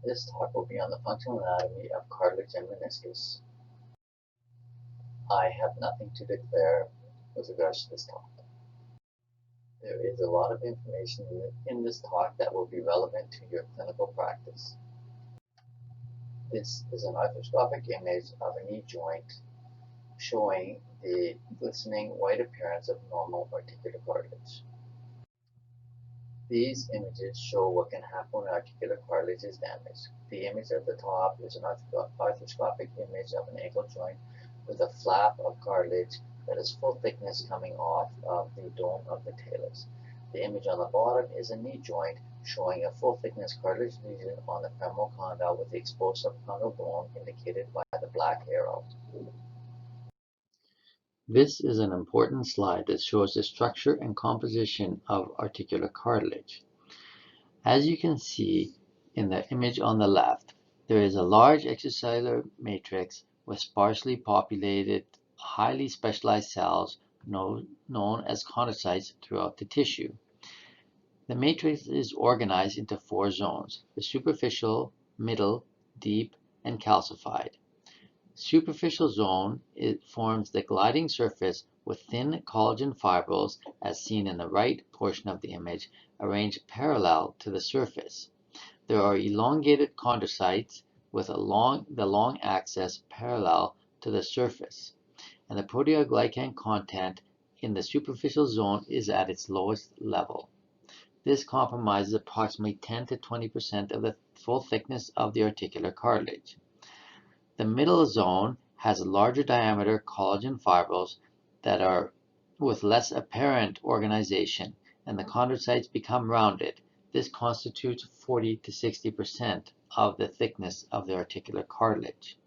This talk will be on the functional anatomy of cartilage and meniscus. I have nothing to declare with regards to this talk. There is a lot of information in this talk that will be relevant to your clinical practice. This is an arthroscopic image of a knee joint showing the glistening white appearance of normal articular cartilage. These images show what can happen when articular cartilage is damaged. The image at the top is an arthroscopic image of an ankle joint with a flap of cartilage that is full thickness coming off of the dome of the talus. The image on the bottom is a knee joint showing a full thickness cartilage lesion on the femoral condyle with the exposed subchondral bone indicated by the black arrow. This is an important slide that shows the structure and composition of articular cartilage. As you can see in the image on the left, there is a large extracellular matrix with sparsely populated, highly specialized cells known as chondrocytes throughout the tissue. The matrix is organized into 4 zones: the superficial, middle, deep, and calcified. Superficial zone forms the gliding surface with thin collagen fibrils, as seen in the right portion of the image, arranged parallel to the surface. There are elongated chondrocytes with the long axis parallel to the surface, and the proteoglycan content in the superficial zone is at its lowest level. This comprises approximately 10 to 20% of the full thickness of the articular cartilage. The middle zone has larger diameter collagen fibrils that are with less apparent organization, and the chondrocytes become rounded. This constitutes 40 to 60% of the thickness of the articular cartilage.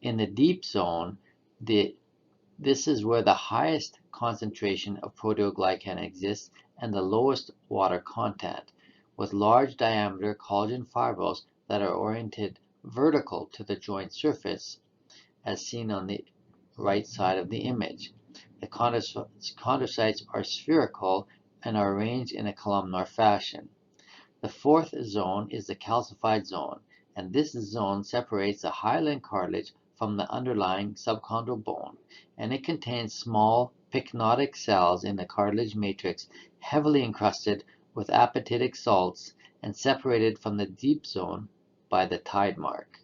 In the deep zone, this is where the highest concentration of proteoglycan exists and the lowest water content, with large diameter collagen fibrils that are oriented vertical to the joint surface, as seen on the right side of the image. The chondrocytes are spherical and are arranged in a columnar fashion. The fourth zone is the calcified zone, and this zone separates the hyaline cartilage from the underlying subchondral bone, and it contains small pycnotic cells in the cartilage matrix heavily encrusted with apatitic salts and separated from the deep zone by the tide mark.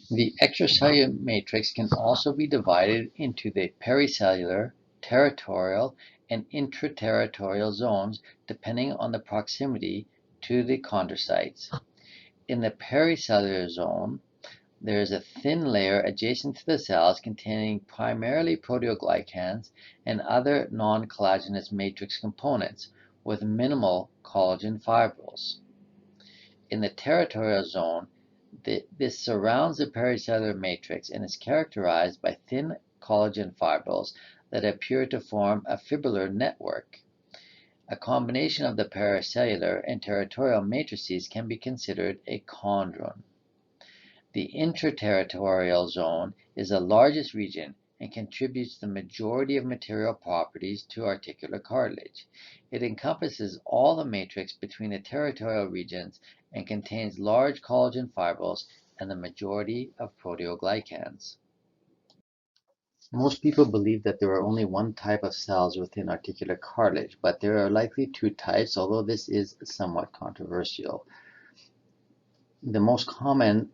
The extracellular matrix can also be divided into the pericellular, territorial, and intraterritorial zones depending on the proximity to the chondrocytes. In the pericellular zone, there is a thin layer adjacent to the cells containing primarily proteoglycans and other non-collagenous matrix components with minimal collagen fibrils. In the territorial zone, this surrounds the pericellular matrix and is characterized by thin collagen fibrils that appear to form a fibrillar network. A combination of the pericellular and territorial matrices can be considered a chondron. The intraterritorial zone is the largest region and contributes the majority of material properties to articular cartilage. It encompasses all the matrix between the territorial regions and contains large collagen fibrils and the majority of proteoglycans. Most people believe that there are only one type of cells within articular cartilage, but there are likely 2 types, although this is somewhat controversial. The most common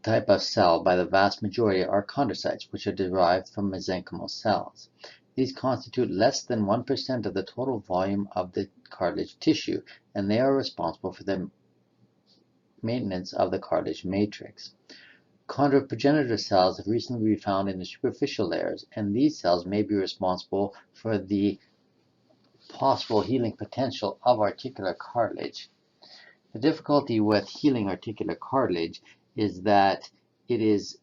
type of cell by the vast majority are chondrocytes, which are derived from mesenchymal cells. These constitute less than 1% of the total volume of the cartilage tissue, and they are responsible for the maintenance of the cartilage matrix. Chondroprogenitor cells have recently been found in the superficial layers, and these cells may be responsible for the possible healing potential of articular cartilage. The difficulty with healing articular cartilage is that it is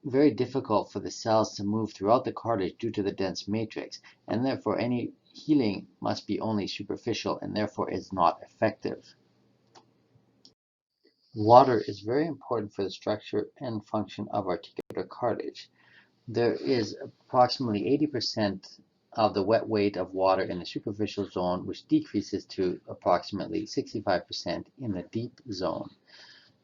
very difficult for the cells to move throughout the cartilage due to the dense matrix, and therefore any healing must be only superficial and therefore is not effective. Water is very important for the structure and function of articular cartilage. There is approximately 80% of the wet weight of water in the superficial zone, which decreases to approximately 65% in the deep zone.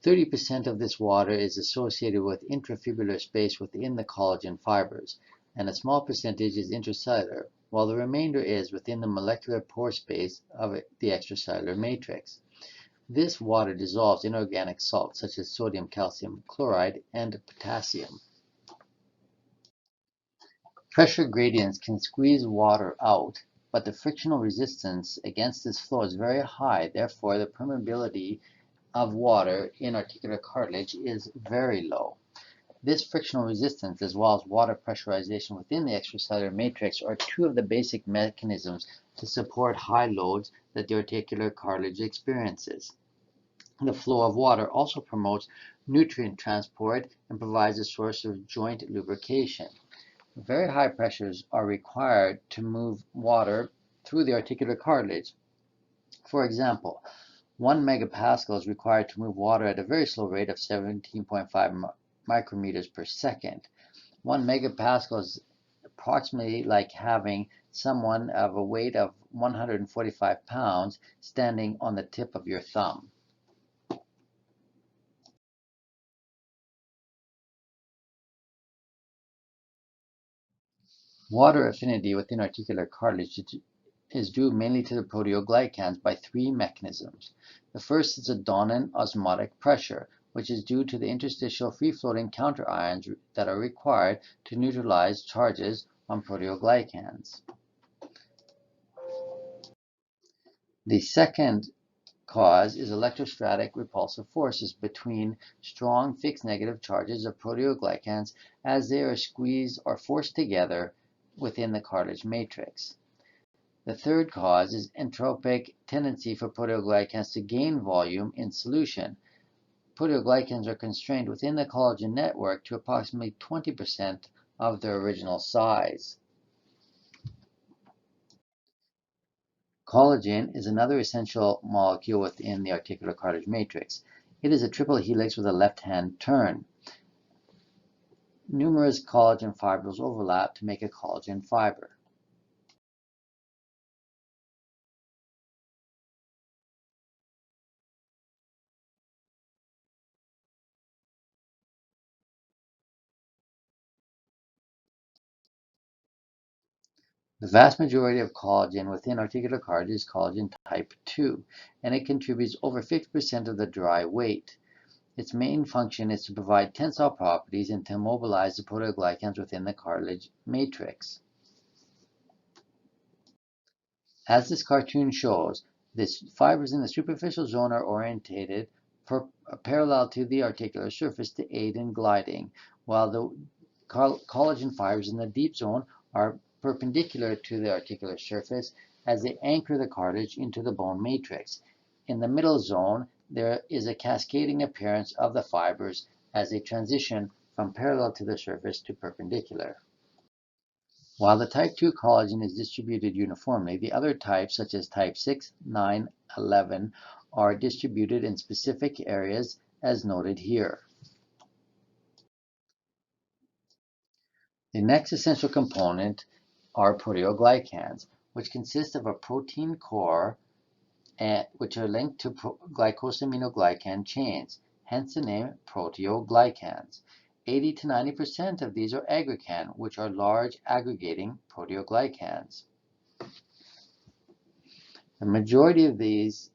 30% of this water is associated with intrafibrillar space within the collagen fibers, and a small percentage is intracellular, while the remainder is within the molecular pore space of the extracellular matrix. This water dissolves inorganic salts such as sodium, calcium chloride, and potassium. Pressure gradients can squeeze water out, but the frictional resistance against this flow is very high. Therefore, the permeability of water in articular cartilage is very low. This frictional resistance, as well as water pressurization within the extracellular matrix, are two of the basic mechanisms to support high loads that the articular cartilage experiences. The flow of water also promotes nutrient transport and provides a source of joint lubrication. Very high pressures are required to move water through the articular cartilage. For example, 1 megapascal is required to move water at a very slow rate of 17.5 micrometers per second. 1 megapascal is approximately like having someone of a weight of 145 pounds standing on the tip of your thumb. Water affinity within articular cartilage is due mainly to the proteoglycans by three mechanisms. The first is the Donin osmotic pressure, which is due to the interstitial free-floating counterions that are required to neutralize charges on proteoglycans. The second cause is electrostatic repulsive forces between strong fixed negative charges of proteoglycans as they are squeezed or forced together within the cartilage matrix. The third cause is entropic tendency for proteoglycans to gain volume in solution. Proteoglycans are constrained within the collagen network to approximately 20% of their original size. Collagen is another essential molecule within the articular cartilage matrix. It is a triple helix with a left-hand turn. Numerous collagen fibrils overlap to make a collagen fiber. The vast majority of collagen within articular cartilage is collagen type 2, and it contributes over 50% of the dry weight. Its main function is to provide tensile properties and to mobilize the proteoglycans within the cartilage matrix. As this cartoon shows, the fibers in the superficial zone are orientated parallel to the articular surface to aid in gliding, while the collagen fibers in the deep zone are perpendicular to the articular surface as they anchor the cartilage into the bone matrix. In the middle zone, there is a cascading appearance of the fibers as they transition from parallel to the surface to perpendicular. While the type 2 collagen is distributed uniformly, the other types, such as type 6, 9, 11, are distributed in specific areas as noted here. The next essential component are proteoglycans, which consist of a protein core which are linked to glycosaminoglycan chains, hence the name proteoglycans. 80 to 90% of these are aggrecan, which are large aggregating proteoglycans. The majority of these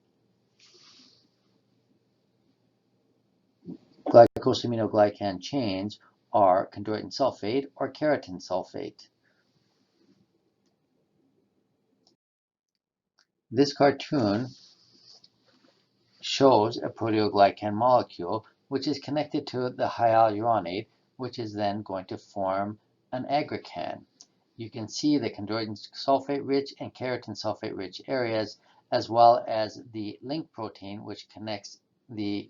glycosaminoglycan chains are chondroitin sulfate or keratin sulfate. This cartoon shows a proteoglycan molecule which is connected to the hyaluronate, which is then going to form an aggrecan. You can see the chondroitin sulfate rich and keratin sulfate rich areas, as well as the link protein which connects the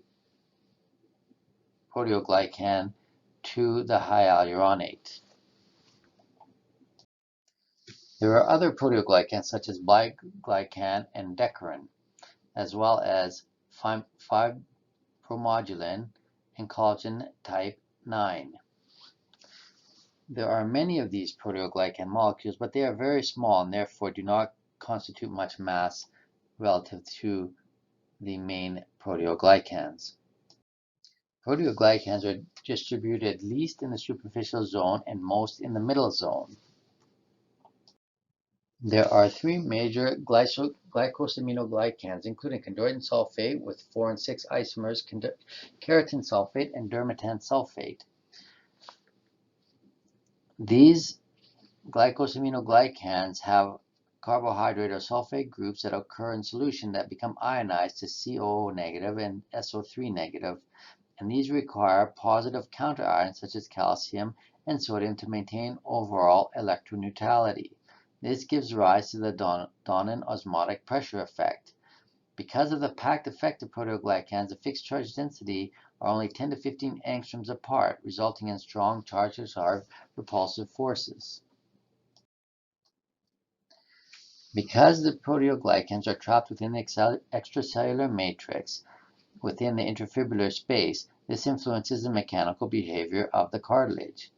proteoglycan to the hyaluronate. There are other proteoglycans such as biglycan and decarin, as well as fibromodulin and collagen type 9. There are many of these proteoglycan molecules, but they are very small and therefore do not constitute much mass relative to the main proteoglycans. Proteoglycans are distributed least in the superficial zone and most in the middle zone. There are three major glycosaminoglycans, including chondroitin sulfate with 4 and 6 isomers, keratin sulfate, and dermatan sulfate. These glycosaminoglycans have carbohydrate or sulfate groups that occur in solution that become ionized to COO negative and SO3 negative, and these require positive counterions such as calcium and sodium to maintain overall electroneutrality. This gives rise to the Donin osmotic pressure effect. Because of the packed effect of proteoglycans, the fixed charge density are only 10 to 15 angstroms apart, resulting in strong charge-to-charge repulsive forces. Because the proteoglycans are trapped within the extracellular matrix within the interfibrillar space, this influences the mechanical behavior of the cartilage.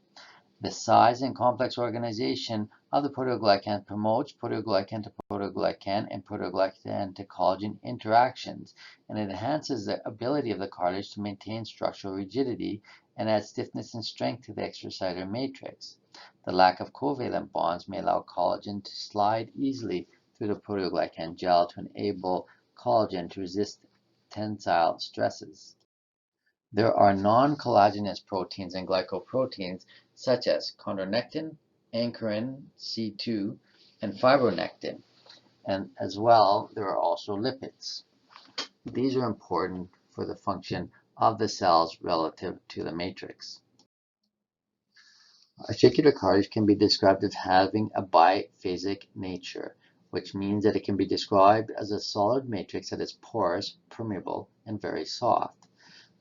The size and complex organization of the proteoglycan promotes proteoglycan to proteoglycan and proteoglycan to collagen interactions, and it enhances the ability of the cartilage to maintain structural rigidity and adds stiffness and strength to the extracellular matrix. The lack of covalent bonds may allow collagen to slide easily through the proteoglycan gel to enable collagen to resist tensile stresses. There are non-collagenous proteins and glycoproteins such as chondronectin, ankyrin C2, and fibronectin, and as well there are also lipids. These are important for the function of the cells relative to the matrix. Articular cartilage can be described as having a biphasic nature, which means that it can be described as a solid matrix that is porous, permeable, and very soft.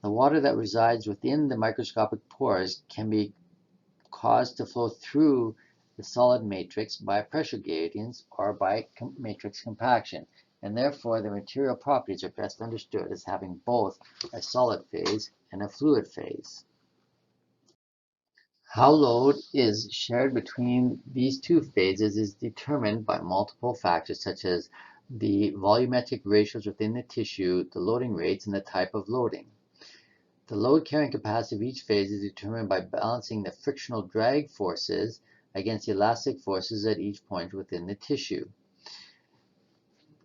The water that resides within the microscopic pores can be caused to flow through the solid matrix by pressure gradients or by matrix compaction, and therefore the material properties are best understood as having both a solid phase and a fluid phase. How load is shared between these two phases is determined by multiple factors such as the volumetric ratios within the tissue, the loading rates, and the type of loading. The load carrying capacity of each phase is determined by balancing the frictional drag forces against the elastic forces at each point within the tissue.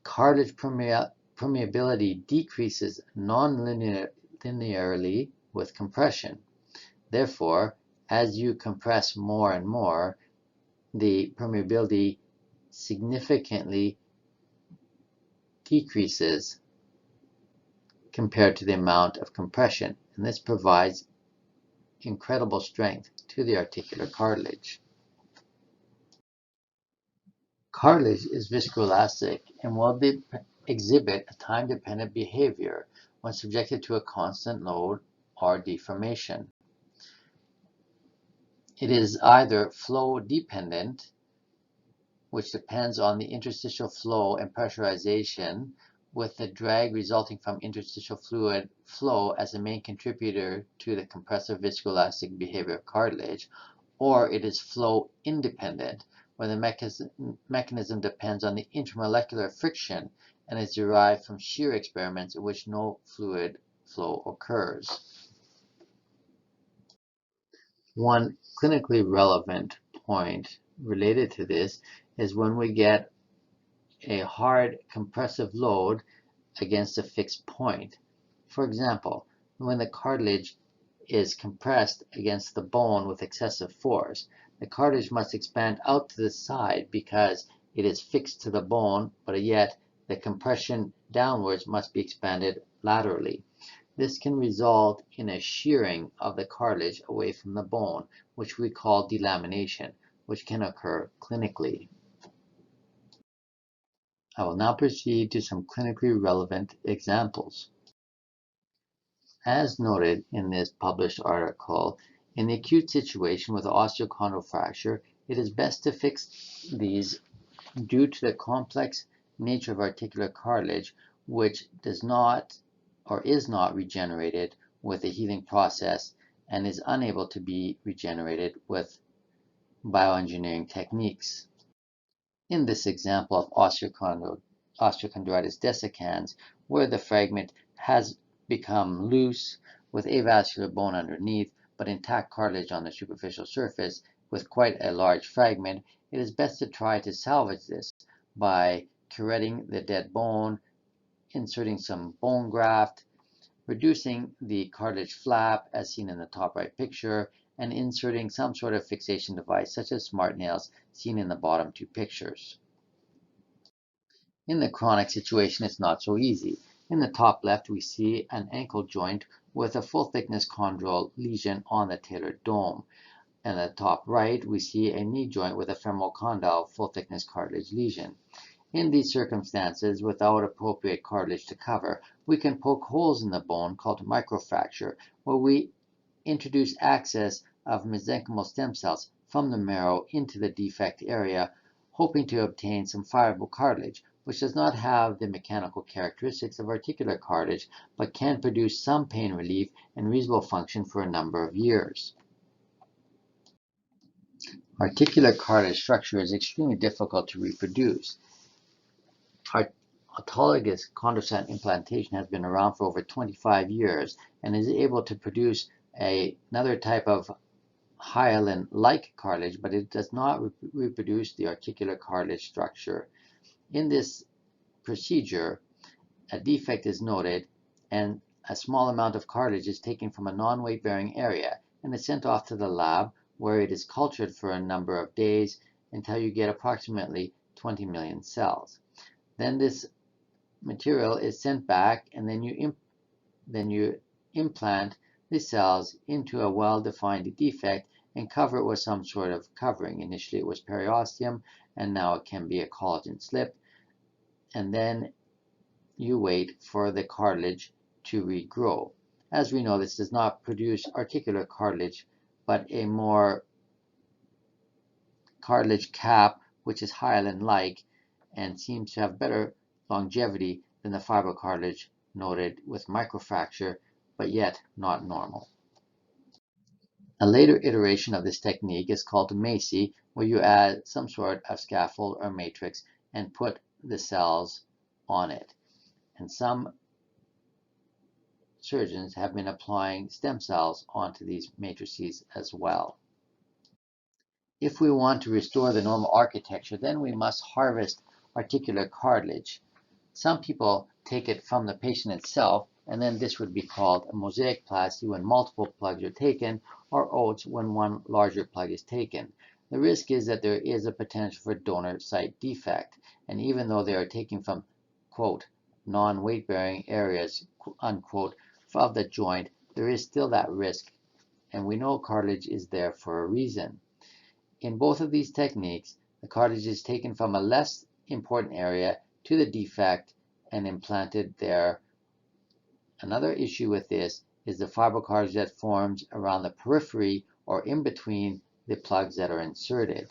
Cartilage permeability decreases non-linearly with compression. Therefore, as you compress more and more, the permeability significantly decreases compared to the amount of compression, and this provides incredible strength to the articular cartilage. Cartilage is viscoelastic and will exhibit a time-dependent behavior when subjected to a constant load or deformation. It is either flow-dependent, which depends on the interstitial flow and pressurization, with the drag resulting from interstitial fluid flow as the main contributor to the compressive viscoelastic behavior of cartilage, or it is flow independent, where the mechanism depends on the intermolecular friction and is derived from shear experiments in which no fluid flow occurs. One clinically relevant point related to this is when we get a hard compressive load against a fixed point. For example, when the cartilage is compressed against the bone with excessive force, the cartilage must expand out to the side because it is fixed to the bone, but yet the compression downwards must be expanded laterally. This can result in a shearing of the cartilage away from the bone, which we call delamination, which can occur clinically. I will now proceed to some clinically relevant examples. As noted in this published article, in the acute situation with osteochondral fracture, it is best to fix these due to the complex nature of articular cartilage, which does not or is not regenerated with the healing process and is unable to be regenerated with bioengineering techniques. In this example of osteochondritis dissecans, where the fragment has become loose with avascular bone underneath, but intact cartilage on the superficial surface with quite a large fragment, it is best to try to salvage this by curetting the dead bone, inserting some bone graft, reducing the cartilage flap as seen in the top right picture, and inserting some sort of fixation device such as smart nails seen in the bottom two pictures. In the chronic situation, it's not so easy. In the top left, we see an ankle joint with a full thickness chondral lesion on the talar dome. In the top right, we see a knee joint with a femoral condyle full thickness cartilage lesion. In these circumstances, without appropriate cartilage to cover, we can poke holes in the bone called microfracture, where we introduce access of mesenchymal stem cells from the marrow into the defect area, hoping to obtain some fibrable cartilage, which does not have the mechanical characteristics of articular cartilage, but can produce some pain relief and reasonable function for a number of years. Articular cartilage structure is extremely difficult to reproduce. Autologous chondrocyte implantation has been around for over 25 years and is able to produce another type of hyaline-like cartilage, but it does not reproduce the articular cartilage structure. In this procedure, a defect is noted and a small amount of cartilage is taken from a non-weight-bearing area and is sent off to the lab where it is cultured for a number of days until you get approximately 20 million cells. Then this material is sent back and then you implant the cells into a well-defined defect and cover it with some sort of covering. Initially it was periosteum and now it can be a collagen slip, and then you wait for the cartilage to regrow. As we know, this does not produce articular cartilage, but a more cartilage cap, which is hyaline-like and seems to have better longevity than the fibrocartilage noted with microfracture, but yet not normal. A later iteration of this technique is called MACI, where you add some sort of scaffold or matrix and put the cells on it. And some surgeons have been applying stem cells onto these matrices as well. If we want to restore the normal architecture, then we must harvest articular cartilage. Some people take it from the patient itself, and then this would be called a mosaicplasty when multiple plugs are taken, or oats when one larger plug is taken. The risk is that there is a potential for donor site defect, and even though they are taken from, quote, non-weight-bearing areas, unquote, of the joint, there is still that risk, and we know cartilage is there for a reason. In both of these techniques, the cartilage is taken from a less important area to the defect and implanted there. Another issue with this is the fibrocartilage that forms around the periphery or in between the plugs that are inserted.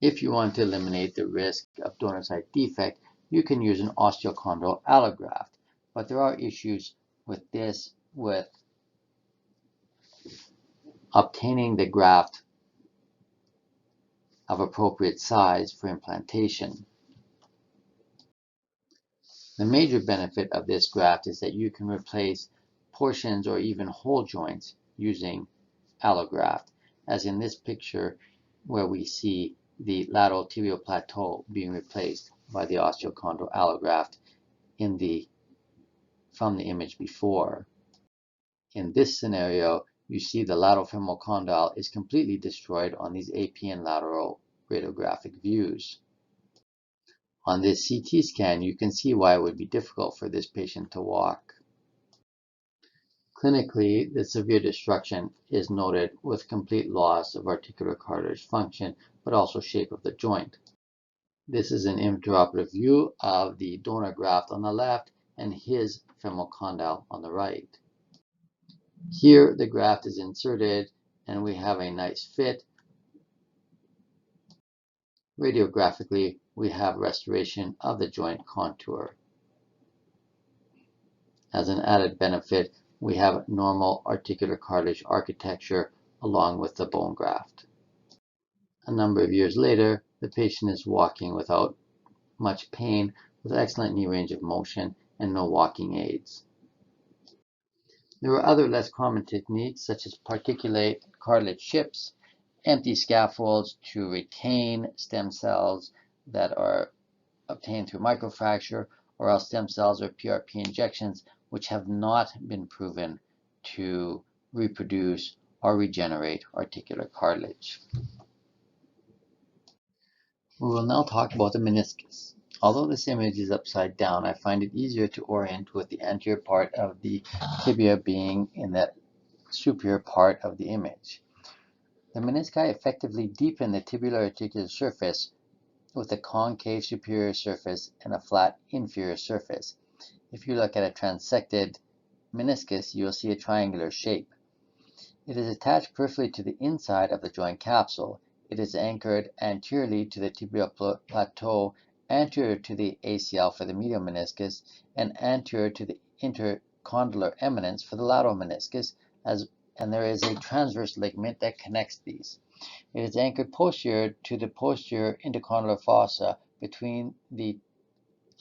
If you want to eliminate the risk of donor site defect, you can use an osteochondral allograft, but there are issues with this, with obtaining the graft of appropriate size for implantation. The major benefit of this graft is that you can replace portions or even whole joints using allograft, as in this picture where we see the lateral tibial plateau being replaced by the osteochondral allograft from the image before. In this scenario, you see the lateral femoral condyle is completely destroyed on these APN lateral radiographic views. On this CT scan, you can see why it would be difficult for this patient to walk. Clinically, the severe destruction is noted with complete loss of articular cartilage function, but also shape of the joint. This is an intraoperative view of the donor graft on the left and his femoral condyle on the right. Here, the graft is inserted and we have a nice fit. Radiographically, we have restoration of the joint contour. As an added benefit, we have normal articular cartilage architecture along with the bone graft. A number of years later, the patient is walking without much pain, with excellent knee range of motion and no walking aids. There are other less common techniques such as particulate cartilage chips, empty scaffolds to retain stem cells that are obtained through microfracture, or else stem cells or PRP injections, which have not been proven to reproduce or regenerate articular cartilage. We will now talk about the meniscus. Although this image is upside down, I find it easier to orient with the anterior part of the tibia being in the superior part of the image. The menisci effectively deepen the tibular articular surface with a concave superior surface and a flat inferior surface. If you look at a transected meniscus, you will see a triangular shape. It is attached peripherally to the inside of the joint capsule. It is anchored anteriorly to the tibial plateau, anterior to the ACL for the medial meniscus, and anterior to the intercondylar eminence for the lateral meniscus, and there is a transverse ligament that connects these. It is anchored posterior to the posterior intercondylar fossa between the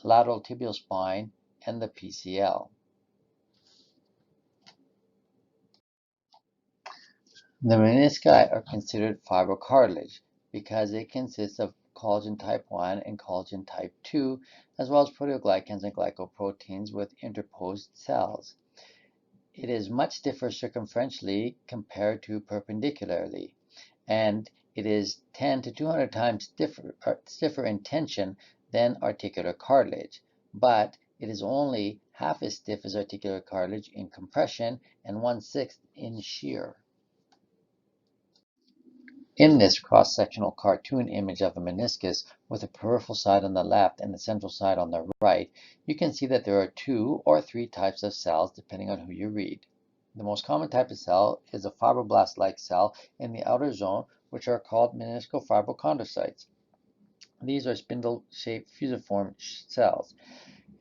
lateral tibial spine and the PCL. The menisci are considered fibrocartilage because it consists of collagen type 1 and collagen type 2, as well as proteoglycans and glycoproteins with interposed cells. It is much stiffer circumferentially compared to perpendicularly, and it is 10 to 200 times stiffer in tension than articular cartilage, but it is only half as stiff as articular cartilage in compression and 1/6 in shear. In this cross-sectional cartoon image of a meniscus with the peripheral side on the left and the central side on the right, you can see that there are 2 or 3 types of cells depending on who you read. The most common type of cell is a fibroblast-like cell in the outer zone, which are called meniscal fibrochondrocytes. These are spindle-shaped fusiform cells.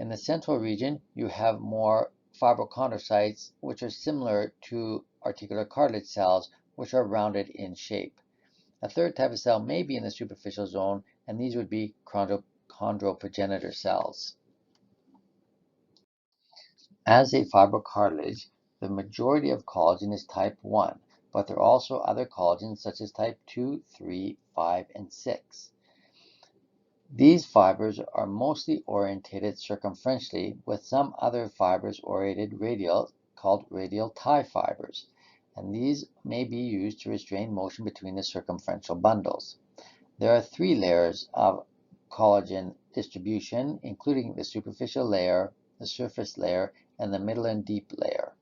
In the central region, you have more fibrochondrocytes, which are similar to articular cartilage cells, which are rounded in shape. A third type of cell may be in the superficial zone, and these would be chondroprogenitor cells. As a fibrocartilage, the majority of collagen is type 1, but there are also other collagens such as type 2, 3, 5, and 6. These fibers are mostly orientated circumferentially, with some other fibers oriented radial, called radial tie fibers, and these may be used to restrain motion between the circumferential bundles. There are 3 layers of collagen distribution, including the superficial layer, the surface layer, and the middle and deep layer.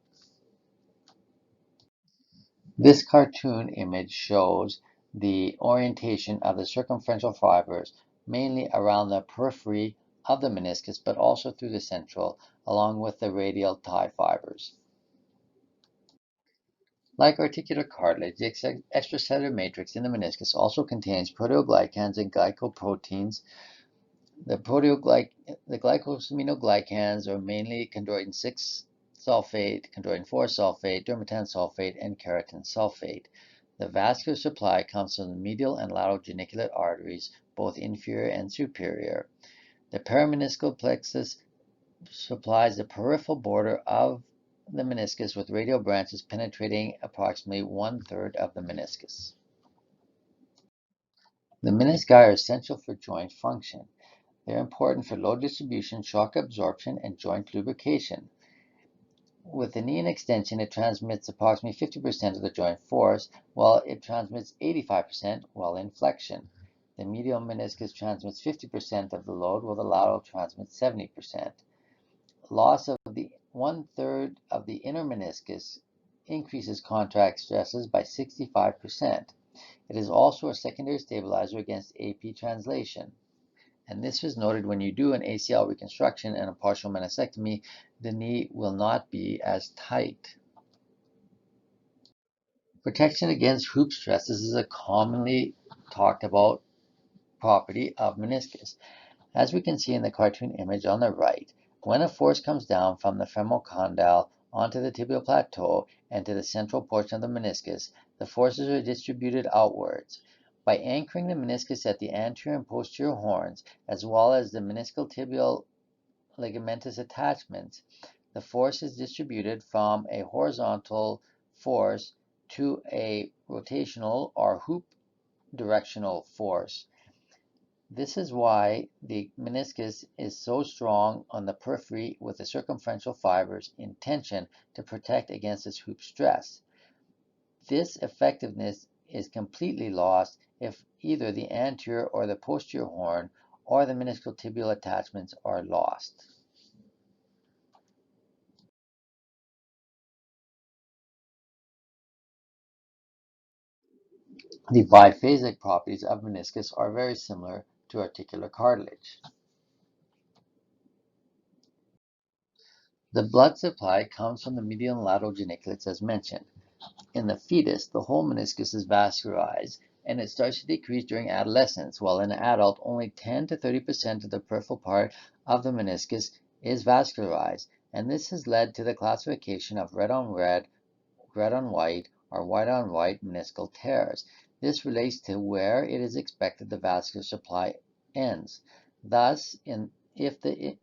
This cartoon image shows the orientation of the circumferential fibers, mainly around the periphery of the meniscus, but also through the central, along with the radial tie fibers. Like articular cartilage, the extracellular matrix in the meniscus also contains proteoglycans and glycoproteins. The glycosaminoglycans are mainly chondroitin 6 sulfate, chondroitin 4 sulfate, dermatan sulfate, and keratin sulfate. The vascular supply comes from the medial and lateral geniculate arteries, both inferior and superior. The perimeniscal plexus supplies the peripheral border of the meniscus with radial branches penetrating approximately 1/3 of the meniscus. The menisci are essential for joint function. They are important for load distribution, shock absorption, and joint lubrication. With the knee in extension, it transmits approximately 50% of the joint force, while it transmits 85% while in flexion. The medial meniscus transmits 50% of the load, while the lateral transmits 70%. Loss of the 1/3 of the inner meniscus increases contract stresses by 65%. It is also a secondary stabilizer against AP translation. And this was noted when you do an ACL reconstruction and a partial meniscectomy, the knee will not be as tight. Protection against hoop stresses is a commonly talked about property of meniscus. As we can see in the cartoon image on the right, when a force comes down from the femoral condyle onto the tibial plateau and to the central portion of the meniscus, the forces are distributed outwards. By anchoring the meniscus at the anterior and posterior horns, as well as the meniscal tibial ligamentous attachments, the force is distributed from a horizontal force to a rotational or hoop directional force. This is why the meniscus is so strong on the periphery with the circumferential fibers in tension to protect against this hoop stress. This effectiveness is completely lost if either the anterior or the posterior horn or the meniscal tibial attachments are lost. The biphasic properties of meniscus are very similar to articular cartilage. The blood supply comes from the medial and lateral geniculate as mentioned. In the fetus, the whole meniscus is vascularized and it starts to decrease during adolescence, while in an adult, only 10 to 30% of the peripheral part of the meniscus is vascularized, and this has led to the classification of red on red, red on white, or white on white meniscal tears. This relates to where it is expected the vascular supply ends. Thus, if the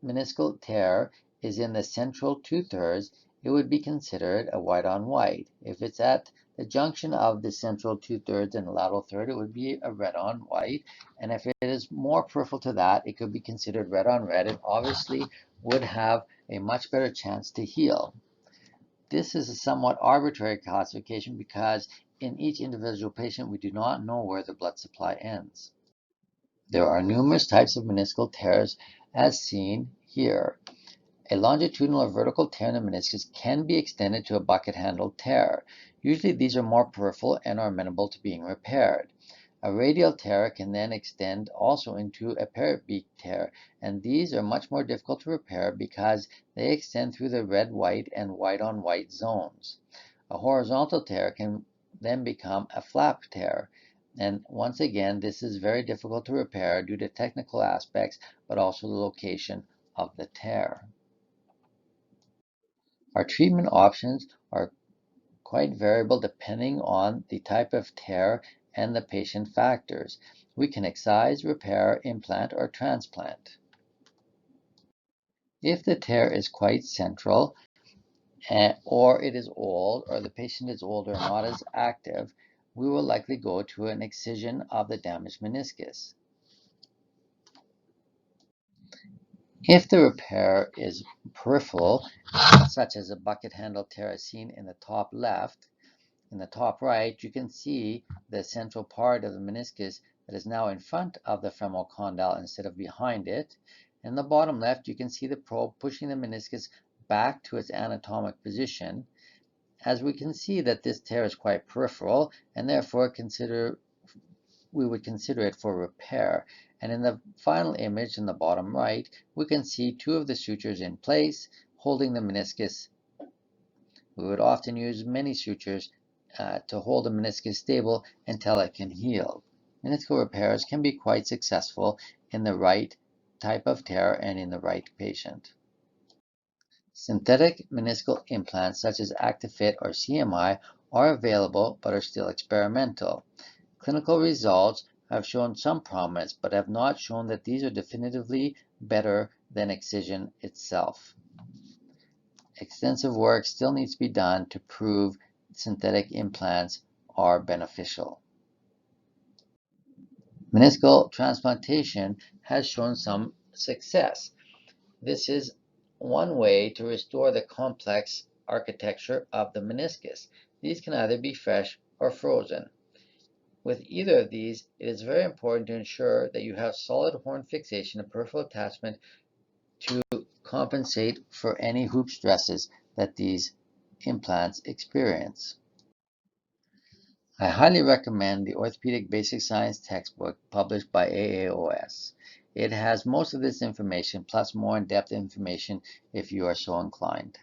meniscal tear is in the central two-thirds, it would be considered a white on white. If it's at the junction of the central two-thirds and the lateral third, it would be a red on white. And if it is more peripheral to that, it could be considered red on red and obviously would have a much better chance to heal. This is a somewhat arbitrary classification because in each individual patient, we do not know where the blood supply ends. There are numerous types of meniscal tears as seen here. A longitudinal or vertical tear in the meniscus can be extended to a bucket-handled tear. Usually these are more peripheral and are amenable to being repaired. A radial tear can then extend also into a peribeak tear, and these are much more difficult to repair because they extend through the red-white and white-on-white zones. A horizontal tear can then become a flap tear, and once again, this is very difficult to repair due to technical aspects, but also the location of the tear. Our treatment options are quite variable depending on the type of tear and the patient factors. We can excise, repair, implant, or transplant. If the tear is quite central, or it is old, or the patient is older and not as active, we will likely go to an excision of the damaged meniscus. If the repair is peripheral, such as a bucket handle tear as seen in the top left, in the top right, you can see the central part of the meniscus that is now in front of the femoral condyle instead of behind it. In the bottom left, you can see the probe pushing the meniscus back to its anatomic position. As we can see that this tear is quite peripheral, and therefore we would consider it for repair. And in the final image in the bottom right, we can see two of the sutures in place holding the meniscus. We would often use many sutures to hold the meniscus stable until it can heal. Meniscal repairs can be quite successful in the right type of tear and in the right patient. Synthetic meniscal implants such as ActiFit or CMI are available but are still experimental. Clinical results have shown some promise but have not shown that these are definitively better than excision itself. Extensive work still needs to be done to prove synthetic implants are beneficial. Meniscal transplantation has shown some success. This is one way to restore the complex architecture of the meniscus. These can either be fresh or frozen. With either of these, it is very important to ensure that you have solid horn fixation and peripheral attachment to compensate for any hoop stresses that these implants experience. I highly recommend the Orthopedic Basic Science textbook published by AAOS. It has most of this information plus more in-depth information if you are so inclined.